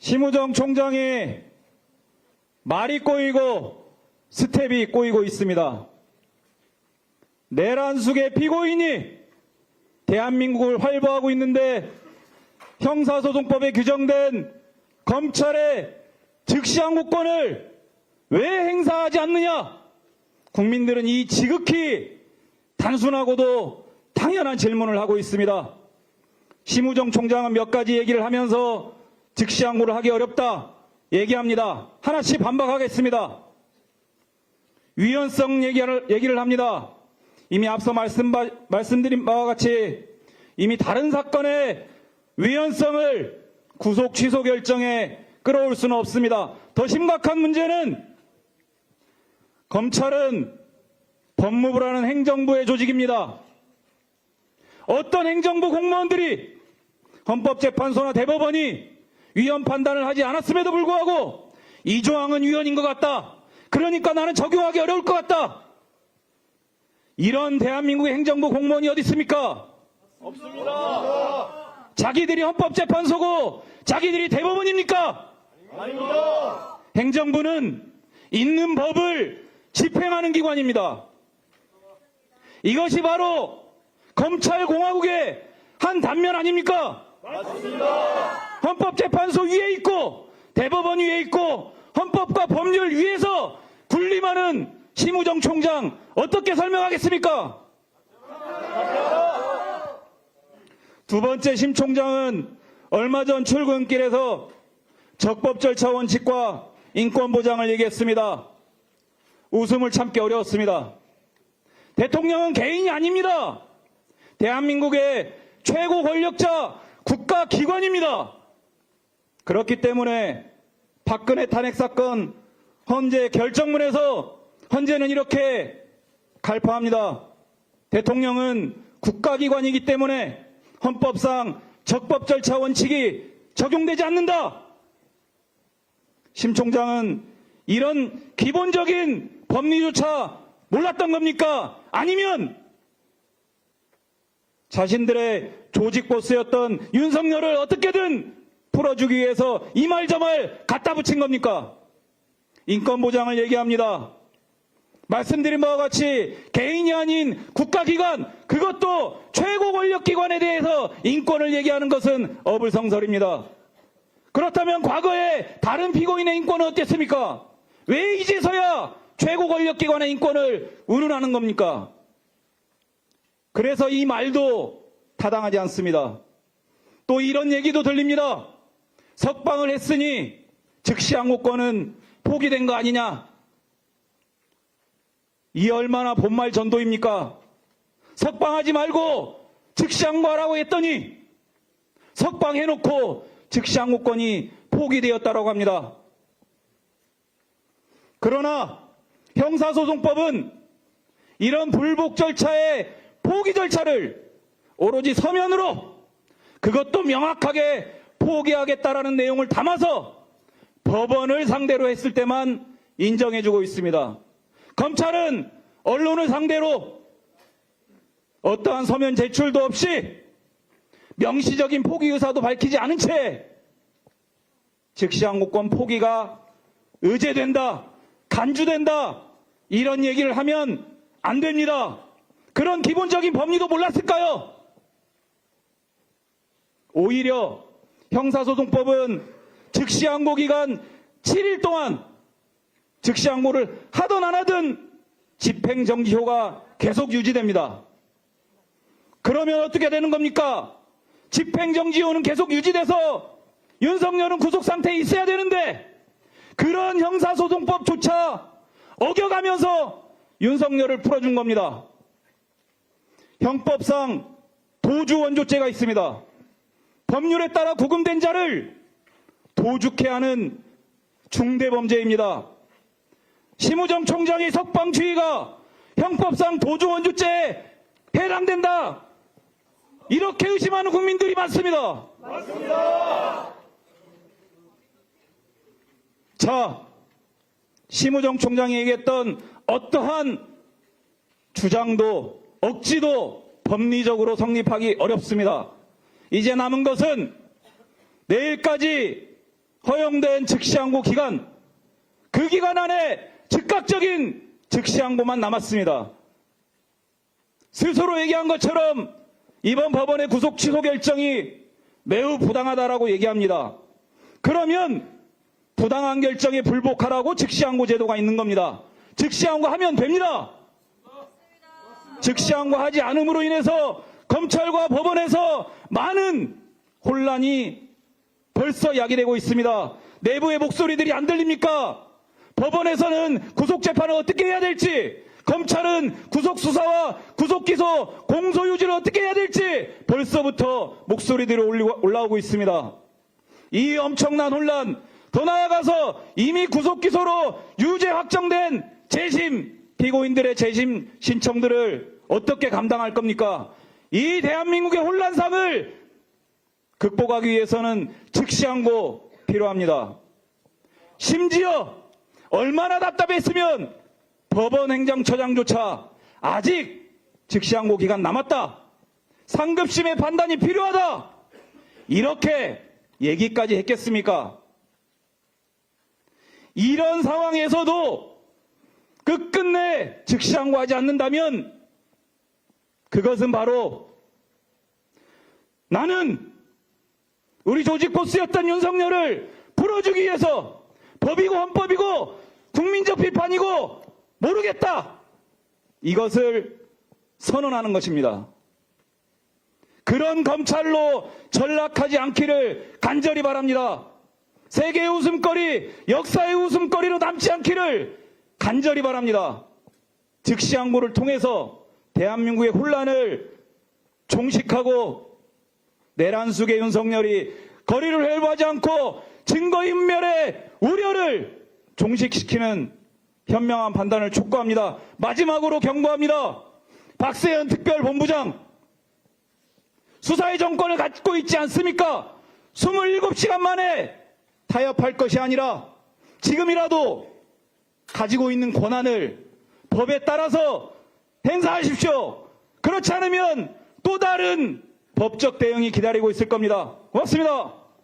심우정 총장의 말이 꼬이고 스텝이 꼬이고 있습니다. 내란 속의 피고인이 대한민국을 활보하고 있는데 형사소송법에 규정된 검찰의 즉시항고권을 왜 행사하지 않느냐? 국민들은 이 지극히 단순하고도 당연한 질문을 하고 있습니다. 심우정 총장은 몇 가지 얘기를 하면서 즉시항고를 하기 어렵다 얘기합니다. 하나씩 반박하겠습니다. 위헌성 얘기를 합니다. 이미 앞서 말씀드린 바와 같이 이미 다른 사건의 위헌성을 구속 취소 결정에 끌어올 수는 없습니다. 더 심각한 문제는 검찰은 법무부라는 행정부의 조직입니다. 어떤 행정부 공무원들이 헌법재판소나 대법원이 위헌 판단을 하지 않았음에도 불구하고 이 조항은 위헌인 것 같다. 그러니까 나는 적용하기 어려울 것 같다. 이런 대한민국의 행정부 공무원이 어디 있습니까? 없습니다. 자기들이 헌법재판소고 자기들이 대법원입니까? 아닙니다. 행정부는 있는 법을 집행하는 기관입니다. 이것이 바로 검찰공화국의 한 단면 아닙니까? 맞습니다. 헌법재판소 위에 있고 대법원 위에 있고 헌법과 법률 위에서 군림하는 심우정 총장 어떻게 설명하겠습니까? 두 번째, 심 총장은 얼마 전 출근길에서 적법 절차 원칙과 인권 보장을 얘기했습니다. 웃음을 참기 어려웠습니다. 대통령은 개인이 아닙니다. 대한민국의 최고 권력자 국가기관입니다. 그렇기 때문에 박근혜 탄핵 사건 헌재 결정문에서 헌재는 이렇게 갈파합니다. 대통령은 국가기관이기 때문에 헌법상 적법 절차 원칙이 적용되지 않는다. 심 총장은 이런 기본적인 법리조차 몰랐던 겁니까? 아니면 자신들의 조직 보스였던 윤석열을 어떻게든 풀어주기 위해서 이 말 저 말 갖다 붙인 겁니까? 인권 보장을 얘기합니다. 말씀드린 바와 같이 개인이 아닌 국가기관, 그것도 최고 권력기관에 대해서 인권을 얘기하는 것은 어불성설입니다. 그렇다면 과거에 다른 피고인의 인권은 어땠습니까? 왜 이제서야 최고 권력기관의 인권을 운운하는 겁니까? 그래서 이 말도 타당하지 않습니다. 또 이런 얘기도 들립니다. 석방을 했으니 즉시항고권은 포기된 거 아니냐? 이 얼마나 본말 전도입니까? 석방하지 말고 즉시항고하라고 했더니 석방해놓고 즉시항고권이 포기되었다고 합니다. 그러나 형사소송법은 이런 불복 절차의 포기 절차를 오로지 서면으로, 그것도 명확하게 포기하겠다라는 내용을 담아서 법원을 상대로 했을 때만 인정해주고 있습니다. 검찰은 언론을 상대로 어떠한 서면 제출도 없이 명시적인 포기 의사도 밝히지 않은 채 즉시항고권 포기가 의제된다, 간주된다, 이런 얘기를 하면 안 됩니다. 그런 기본적인 법리도 몰랐을까요? 오히려 형사소송법은 즉시항고 기간 7일 동안 즉시항고를 하든 안 하든 집행정지효가 계속 유지됩니다. 그러면 어떻게 되는 겁니까? 집행정지효는 계속 유지돼서 윤석열은 구속상태에 있어야 되는데 그런 형사소송법조차 어겨가면서 윤석열을 풀어준 겁니다. 형법상 도주원조죄가 있습니다. 법률에 따라 구금된 자를 도죽해 하는 중대범죄입니다. 심우정 총장의 석방주의가 형법상 도주원조죄에 해당된다, 이렇게 의심하는 국민들이 많습니다. 맞습니다. 자, 심우정 총장이 얘기했던 어떠한 주장도 억지도 법리적으로 성립하기 어렵습니다. 이제 남은 것은 내일까지 허용된 즉시항고 기간, 그 기간 안에 즉각적인 즉시항고만 남았습니다. 스스로 얘기한 것처럼 이번 법원의 구속 취소 결정이 매우 부당하다라고 얘기합니다. 그러면 부당한 결정에 불복하라고 즉시항고 제도가 있는 겁니다. 즉시항고 하면 됩니다. 즉시항고 하지 않음으로 인해서 검찰과 법원에서 많은 혼란이 벌써 야기되고 있습니다. 내부의 목소리들이 안 들립니까? 법원에서는 구속재판을 어떻게 해야 될지, 검찰은 구속수사와 구속기소, 공소유지를 어떻게 해야 될지 벌써부터 목소리들이 올라오고 있습니다. 이 엄청난 혼란, 더 나아가서 이미 구속기소로 유죄 확정된 재심, 피고인들의 재심 신청들을 어떻게 감당할 겁니까? 이 대한민국의 혼란상을 극복하기 위해서는 즉시항고 필요합니다. 심지어 얼마나 답답했으면 법원 행정처장조차 아직 즉시항고 기간 남았다, 상급심의 판단이 필요하다, 이렇게 얘기까지 했겠습니까? 이런 상황에서도 끝끝내 즉시항고하지 않는다면 그것은 바로 나는 우리 조직 보스였던 윤석열을 풀어주기 위해서 법이고 헌법이고 국민적 비판이고 모르겠다, 이것을 선언하는 것입니다. 그런 검찰로 전락하지 않기를 간절히 바랍니다. 세계의 웃음거리, 역사의 웃음거리로 남지 않기를 간절히 바랍니다. 즉시항고를 통해서 대한민국의 혼란을 종식하고 내란 속의 윤석열이 거리를 회부하지 않고 증거인멸의 우려를 종식시키는 현명한 판단을 촉구합니다. 마지막으로 경고합니다. 박세현 특별본부장, 수사의 정권을 갖고 있지 않습니까? 27시간 만에 타협할 것이 아니라 지금이라도 가지고 있는 권한을 법에 따라서 행사하십시오. 그렇지 않으면 또 다른 법적 대응이 기다리고 있을 겁니다. 고맙습니다.